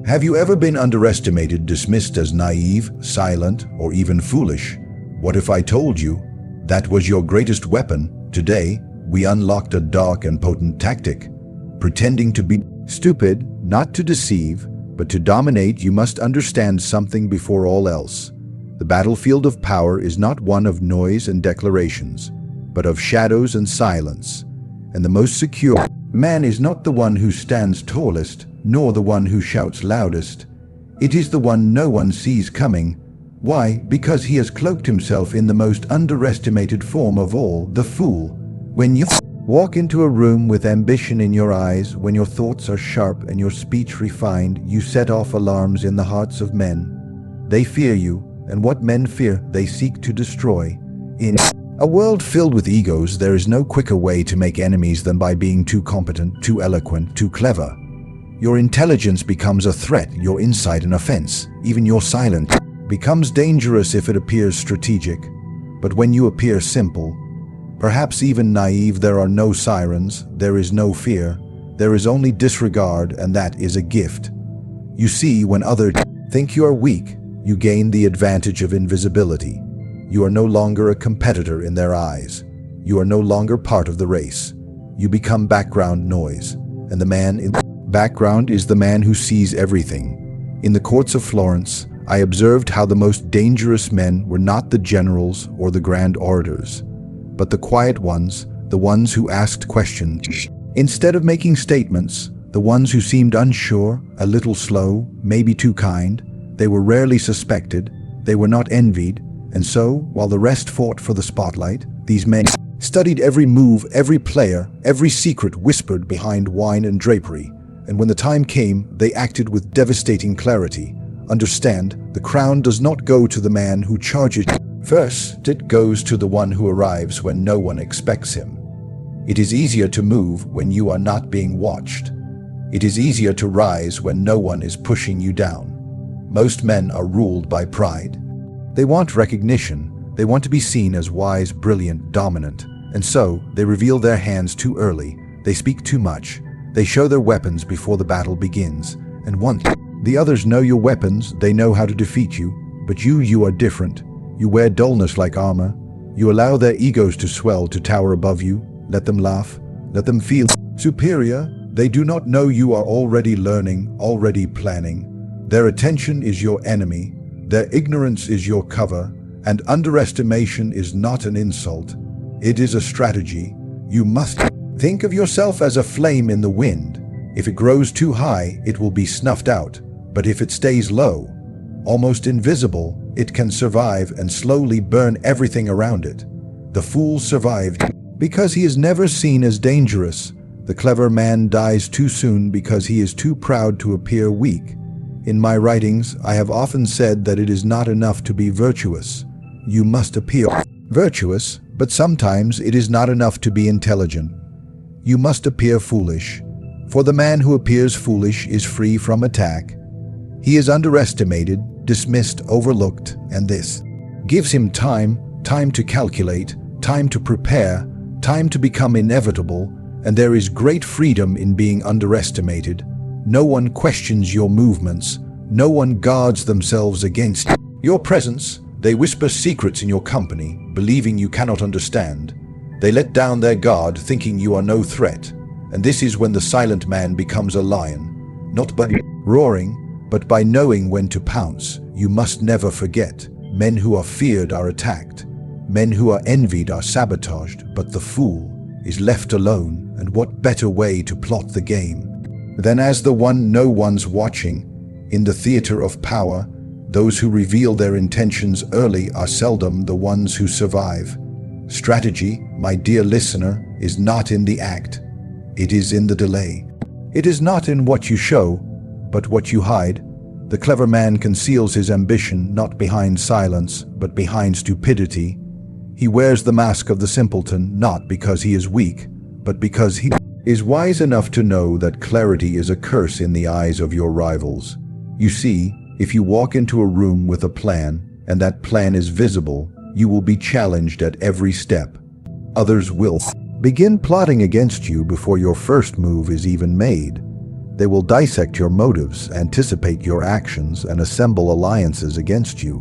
Have you ever been underestimated, dismissed as naive, silent, or even foolish? What if I told you that was your greatest weapon? Today, we unlocked a dark and potent tactic. Pretending to be stupid, not to deceive, but to dominate. You must understand something before all else. The battlefield of power is not one of noise and declarations, but of shadows and silence. And the most secure man is not the one who stands tallest, nor the one who shouts loudest. It is the one no one sees coming. Why? Because he has cloaked himself in the most underestimated form of all, the fool. When you walk into a room with ambition in your eyes, when your thoughts are sharp and your speech refined, you set off alarms in the hearts of men. They fear you, and what men fear, they seek to destroy. In a world filled with egos, there is no quicker way to make enemies than by being too competent, too eloquent, too clever. Your intelligence becomes a threat, your insight an offense. Even your silence becomes dangerous if it appears strategic. But when you appear simple, perhaps even naive, there are no sirens, there is no fear, there is only disregard, and that is a gift. You see, when others think you are weak, you gain the advantage of invisibility. You are no longer a competitor in their eyes. You are no longer part of the race. You become background noise, and the man in the background is the man who sees everything. In the courts of Florence, I observed how the most dangerous men were not the generals or the grand orators, but the quiet ones, the ones who asked questions. Instead of making statements, the ones who seemed unsure, a little slow, maybe too kind. They were rarely suspected, they were not envied, and so, while the rest fought for the spotlight, these men studied every move, every player, every secret whispered behind wine and drapery, and when the time came, they acted with devastating clarity. Understand, the crown does not go to the man who charges first, it goes to the one who arrives when no one expects him. It is easier to move when you are not being watched. It is easier to rise when no one is pushing you down. Most men are ruled by pride. They want recognition. They want to be seen as wise, brilliant, dominant. And so, they reveal their hands too early. They speak too much. They show their weapons before the battle begins. And once the others know your weapons, they know how to defeat you. But you are different. You wear dullness like armor. You allow their egos to swell, to tower above you. Let them laugh. Let them feel superior. They do not know you are already learning, already planning. Their attention is your enemy. Their ignorance is your cover. And underestimation is not an insult. It is a strategy. You must think of yourself as a flame in the wind. If it grows too high, it will be snuffed out. But if it stays low, almost invisible, it can survive and slowly burn everything around it. The fool survived because he is never seen as dangerous. The clever man dies too soon because he is too proud to appear weak. In my writings, I have often said that it is not enough to be virtuous. You must appear virtuous, but sometimes it is not enough to be intelligent. You must appear foolish, for the man who appears foolish is free from attack. He is underestimated, dismissed, overlooked, and this gives him time to calculate, time to prepare, time to become inevitable, and there is great freedom in being underestimated. No one questions your movements. No one guards themselves against your presence. They whisper secrets in your company, believing you cannot understand. They let down their guard, thinking you are no threat. And this is when the silent man becomes a lion, not by roaring, but by knowing when to pounce. You must never forget, men who are feared are attacked. Men who are envied are sabotaged, but the fool is left alone, and what better way to plot the game than as the one no one's watching? In the theater of power, those who reveal their intentions early are seldom the ones who survive. Strategy, my dear listener, is not in the act. It is in the delay. It is not in what you show, but what you hide. The clever man conceals his ambition not behind silence, but behind stupidity. He wears the mask of the simpleton not because he is weak, but because he is wise enough to know that clarity is a curse in the eyes of your rivals. You see, if you walk into a room with a plan, and that plan is visible, you will be challenged at every step. Others will begin plotting against you before your first move is even made. They will dissect your motives, anticipate your actions, and assemble alliances against you.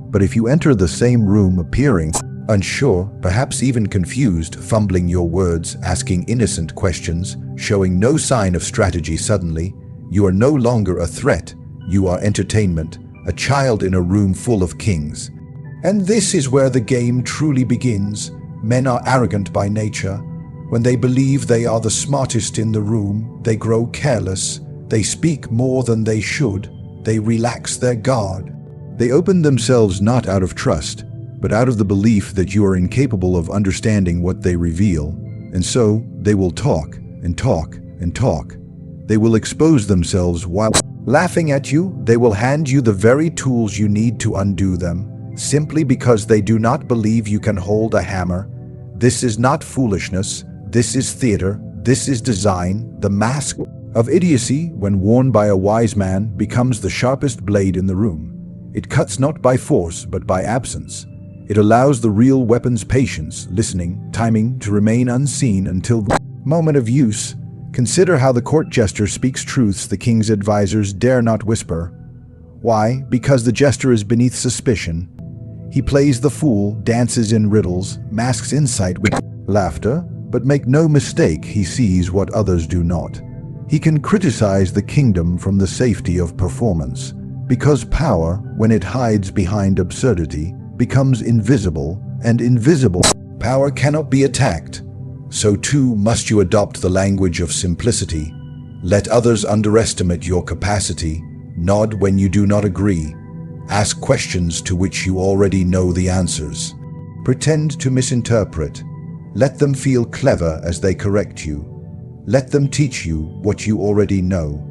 But if you enter the same room appearing unsure, perhaps even confused, fumbling your words, asking innocent questions, showing no sign of strategy, suddenly, you are no longer a threat. You are entertainment, a child in a room full of kings. And this is where the game truly begins. Men are arrogant by nature. When they believe they are the smartest in the room, they grow careless. They speak more than they should. They relax their guard. They open themselves not out of trust, but out of the belief that you are incapable of understanding what they reveal. And so, they will talk and talk and talk. They will expose themselves while laughing at you. They will hand you the very tools you need to undo them, simply because they do not believe you can hold a hammer. This is not foolishness. This is theater. This is design. The mask of idiocy, when worn by a wise man, becomes the sharpest blade in the room. It cuts not by force, but by absence. It allows the real weapon's patience, listening, timing to remain unseen until the moment of use. Consider how the court jester speaks truths the king's advisors dare not whisper. Why? Because the jester is beneath suspicion. He plays the fool, dances in riddles, masks insight with laughter, but make no mistake, he sees what others do not. He can criticize the kingdom from the safety of performance, because power, when it hides behind absurdity, becomes invisible, and invisible power cannot be attacked. So too must you adopt the language of simplicity. Let others underestimate your capacity. Nod when you do not agree. Ask questions to which you already know the answers. Pretend to misinterpret. Let them feel clever as they correct you. Let them teach you what you already know.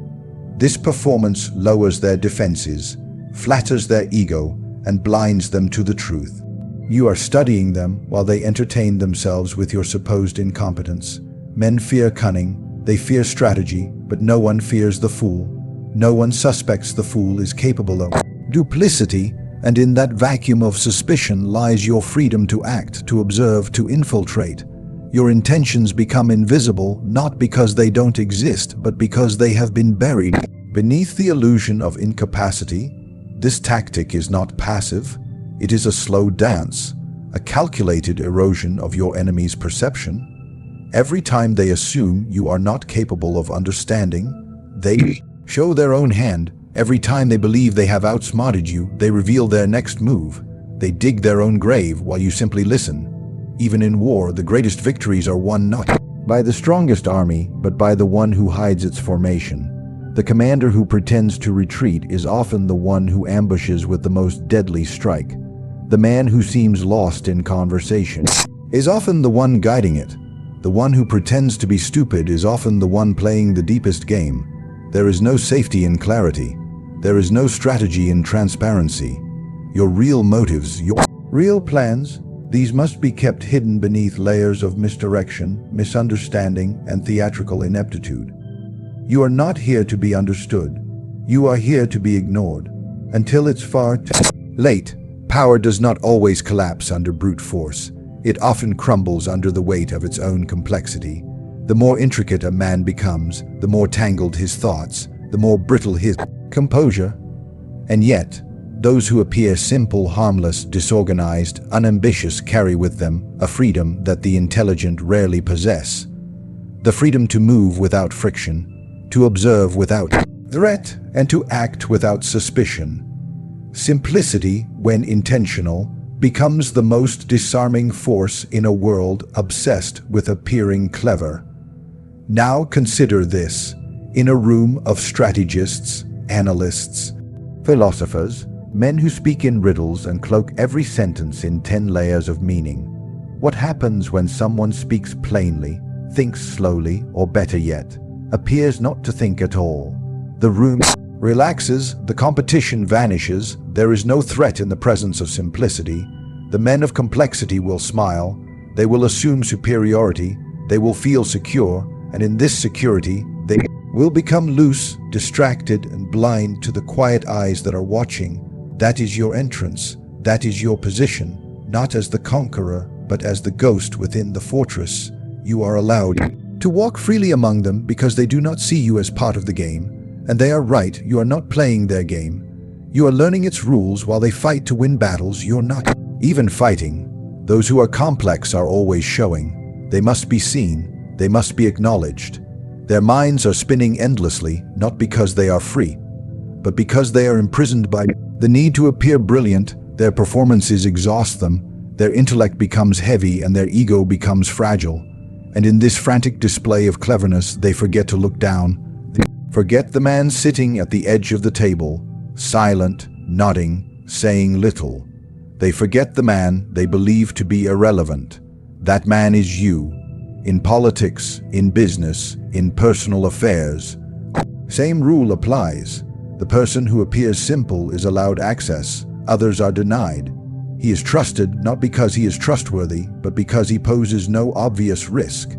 This performance lowers their defenses, flatters their ego, and blinds them to the truth. You are studying them while they entertain themselves with your supposed incompetence. Men fear cunning, they fear strategy, but no one fears the fool. No one suspects the fool is capable of duplicity, and in that vacuum of suspicion lies your freedom to act, to observe, to infiltrate. Your intentions become invisible not because they don't exist, but because they have been buried beneath the illusion of incapacity. This tactic is not passive. It is a slow dance, a calculated erosion of your enemy's perception. Every time they assume you are not capable of understanding, they show their own hand. Every time they believe they have outsmarted you, they reveal their next move. They dig their own grave while you simply listen. Even in war, the greatest victories are won not by the strongest army, but by the one who hides its formation. The commander who pretends to retreat is often the one who ambushes with the most deadly strike. The man who seems lost in conversation is often the one guiding it. The one who pretends to be stupid is often the one playing the deepest game. There is no safety in clarity. There is no strategy in transparency. Your real motives, your real plans, these must be kept hidden beneath layers of misdirection, misunderstanding, and theatrical ineptitude. You are not here to be understood. You are here to be ignored. Until it's far too late. Power does not always collapse under brute force. It often crumbles under the weight of its own complexity. The more intricate a man becomes, the more tangled his thoughts, the more brittle his composure. And yet, those who appear simple, harmless, disorganized, unambitious carry with them a freedom that the intelligent rarely possess. The freedom to move without friction, to observe without threat, and to act without suspicion. Simplicity, when intentional, becomes the most disarming force in a world obsessed with appearing clever. Now consider this. In a room of strategists, analysts, philosophers, men who speak in riddles and cloak every sentence in 10 layers of meaning. What happens when someone speaks plainly, thinks slowly, or better yet, appears not to think at all? The room relaxes, the competition vanishes, there is no threat in the presence of simplicity. The men of complexity will smile, they will assume superiority, they will feel secure, and in this security, they will become loose, distracted, and blind to the quiet eyes that are watching. That is your entrance, that is your position, not as the conqueror, but as the ghost within the fortress. You are allowed to walk freely among them because they do not see you as part of the game, and they are right, you are not playing their game. You are learning its rules while they fight to win battles you're not even fighting. Those who are complex are always showing. They must be seen, they must be acknowledged. Their minds are spinning endlessly, not because they are free, but because they are imprisoned by the need to appear brilliant. Their performances exhaust them, their intellect becomes heavy and their ego becomes fragile. And in this frantic display of cleverness, they forget to look down. They forget the man sitting at the edge of the table, silent, nodding, saying little. They forget the man they believe to be irrelevant. That man is you. In politics, in business, in personal affairs. Same rule applies. The person who appears simple is allowed access. Others are denied. He is trusted not because he is trustworthy, but because he poses no obvious risk.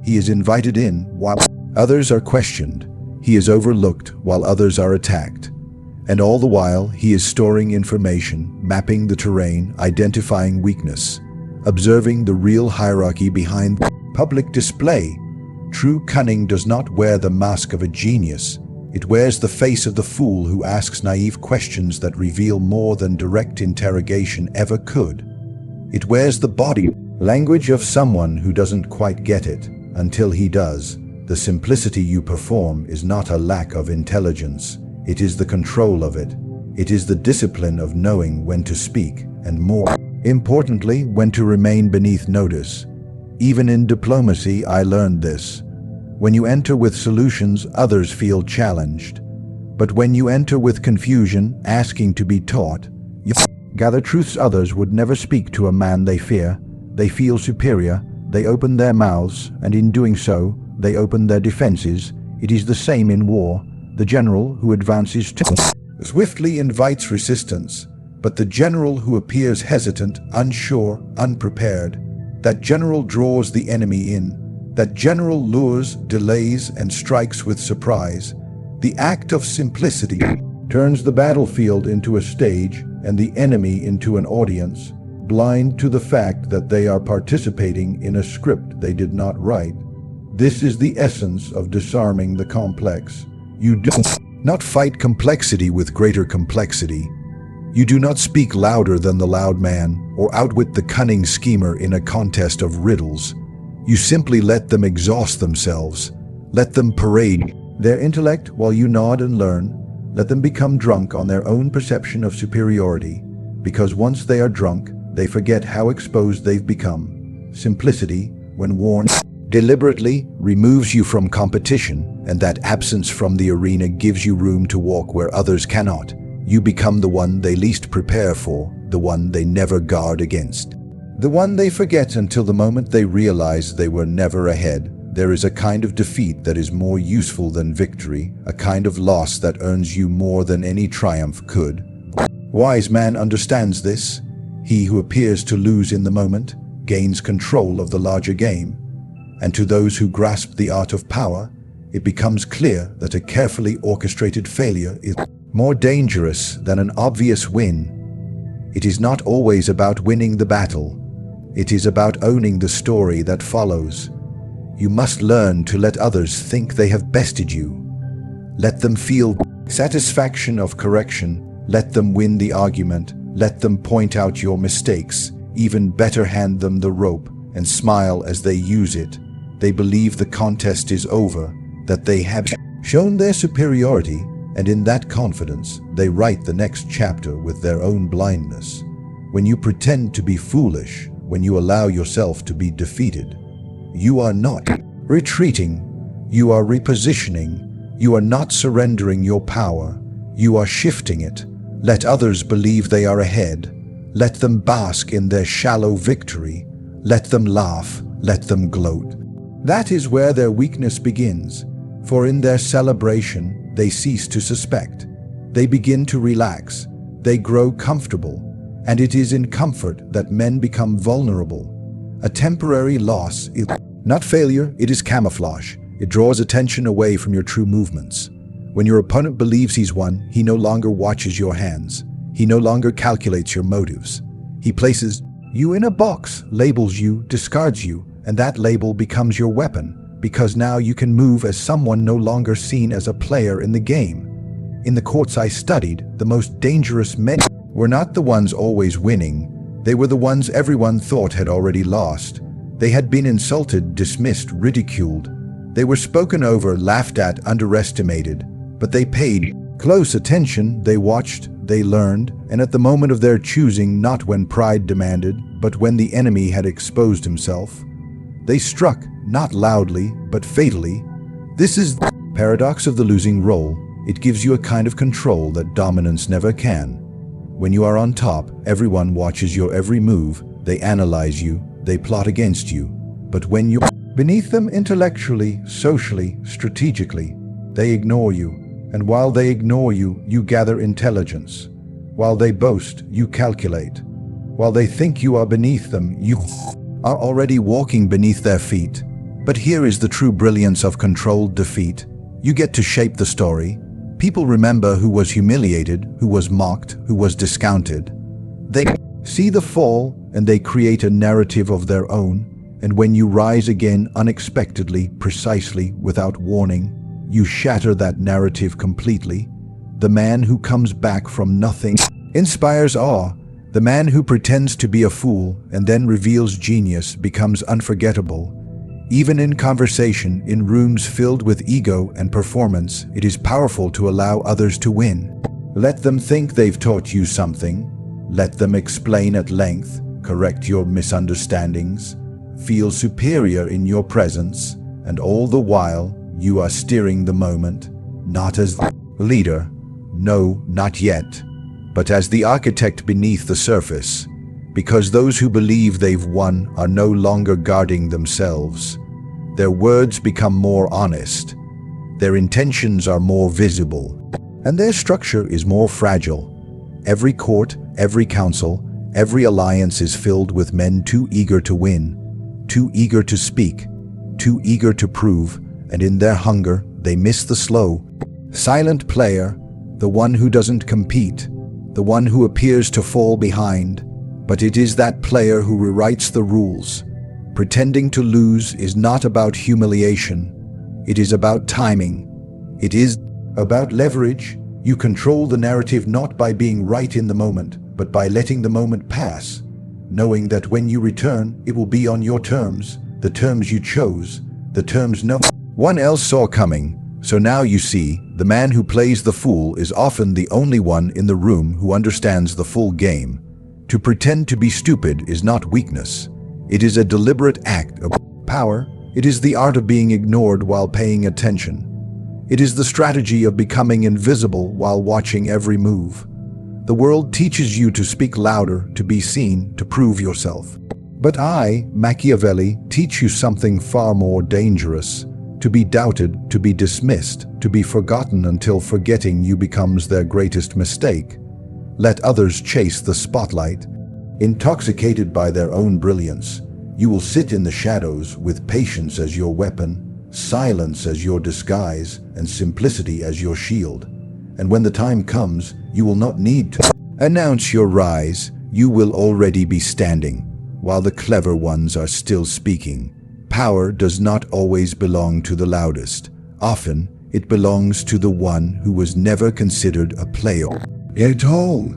He is invited in while others are questioned. He is overlooked while others are attacked. And all the while, he is storing information, mapping the terrain, identifying weakness, observing the real hierarchy behind public display. True cunning does not wear the mask of a genius. It wears the face of the fool who asks naive questions that reveal more than direct interrogation ever could. It wears the body language of someone who doesn't quite get it until he does. The simplicity you perform is not a lack of intelligence. It is the control of it. It is the discipline of knowing when to speak and, more importantly, when to remain beneath notice. Even in diplomacy, I learned this. When you enter with solutions, others feel challenged. But when you enter with confusion, asking to be taught, you gather truths others would never speak to a man they fear. They feel superior, they open their mouths, and in doing so, they open their defenses. It is the same in war. The general who advances swiftly invites resistance, but the general who appears hesitant, unsure, unprepared, that general draws the enemy in. That general lures, delays, and strikes with surprise. The act of simplicity turns the battlefield into a stage and the enemy into an audience, blind to the fact that they are participating in a script they did not write. This is the essence of disarming the complex. You do not fight complexity with greater complexity. You do not speak louder than the loud man or outwit the cunning schemer in a contest of riddles. You simply let them exhaust themselves. Let them parade their intellect while you nod and learn. Let them become drunk on their own perception of superiority, because once they are drunk, they forget how exposed they've become. Simplicity, when worn deliberately, removes you from competition, and that absence from the arena gives you room to walk where others cannot. You become the one they least prepare for, the one they never guard against. The one they forget until the moment they realize they were never ahead. There is a kind of defeat that is more useful than victory, a kind of loss that earns you more than any triumph could. Wise man understands this. He who appears to lose in the moment gains control of the larger game. And to those who grasp the art of power, it becomes clear that a carefully orchestrated failure is more dangerous than an obvious win. It is not always about winning the battle. It is about owning the story that follows. You must learn to let others think they have bested you. Let them feel satisfaction of correction. Let them win the argument. Let them point out your mistakes. Even better, hand them the rope and smile as they use it. They believe the contest is over, that they have shown their superiority, and in that confidence, they write the next chapter with their own blindness. When you pretend to be foolish, when you allow yourself to be defeated, you are not retreating, you are repositioning, you are not surrendering your power, you are shifting it. Let others believe they are ahead. Let them bask in their shallow victory. Let them laugh, let them gloat. That is where their weakness begins, for in their celebration they cease to suspect. They begin to relax, they grow comfortable. And it is in comfort that men become vulnerable. A temporary loss is not failure, it is camouflage. It draws attention away from your true movements. When your opponent believes he's won, he no longer watches your hands. He no longer calculates your motives. He places you in a box, labels you, discards you, and that label becomes your weapon. because now you can move as someone no longer seen as a player in the game. In the courts I studied, the most dangerous men were not the ones always winning. They were the ones everyone thought had already lost. They had been insulted, dismissed, ridiculed. They were spoken over, laughed at, underestimated. But they paid close attention, they watched, they learned, and at the moment of their choosing, not when pride demanded, but when the enemy had exposed himself, they struck, not loudly, but fatally. This is the paradox of the losing role. It gives you a kind of control that dominance never can. When you are on top, everyone watches your every move, they analyze you, they plot against you. But when you're beneath them intellectually, socially, strategically, they ignore you. And while they ignore you, you gather intelligence. While they boast, you calculate. While they think you are beneath them, you are already walking beneath their feet. But here is the true brilliance of controlled defeat. You get to shape the story. People remember who was humiliated, who was mocked, who was discounted. They see the fall and they create a narrative of their own. And when you rise again unexpectedly, precisely, without warning, you shatter that narrative completely. The man who comes back from nothing inspires awe. The man who pretends to be a fool and then reveals genius becomes unforgettable. Even in conversation, in rooms filled with ego and performance, it is powerful to allow others to win. Let them think they've taught you something. Let them explain at length, correct your misunderstandings, feel superior in your presence, and all the while, you are steering the moment, not as the leader, no, not yet, but as the architect beneath the surface, because those who believe they've won are no longer guarding themselves. Their words become more honest, their intentions are more visible, and their structure is more fragile. Every court, every council, every alliance is filled with men too eager to win, too eager to speak, too eager to prove, and in their hunger, they miss the slow, silent player, the one who doesn't compete, the one who appears to fall behind. But it is that player who rewrites the rules. Pretending to lose is not about humiliation. It is about timing. It is about leverage. You control the narrative not by being right in the moment, but by letting the moment pass, knowing that when you return, it will be on your terms, the terms you chose, the terms no one else saw coming. So now you see, the man who plays the fool is often the only one in the room who understands the full game. To pretend to be stupid is not weakness. It is a deliberate act of power. It is the art of being ignored while paying attention. It is the strategy of becoming invisible while watching every move. The world teaches you to speak louder, to be seen, to prove yourself. But I, Machiavelli, teach you something far more dangerous. To be doubted, to be dismissed, to be forgotten until forgetting you becomes their greatest mistake. Let others chase the spotlight. Intoxicated by their own brilliance, you will sit in the shadows with patience as your weapon, silence as your disguise, and simplicity as your shield. And when the time comes, you will not need to announce your rise. You will already be standing, while the clever ones are still speaking. Power does not always belong to the loudest. Often, it belongs to the one who was never considered a player at all.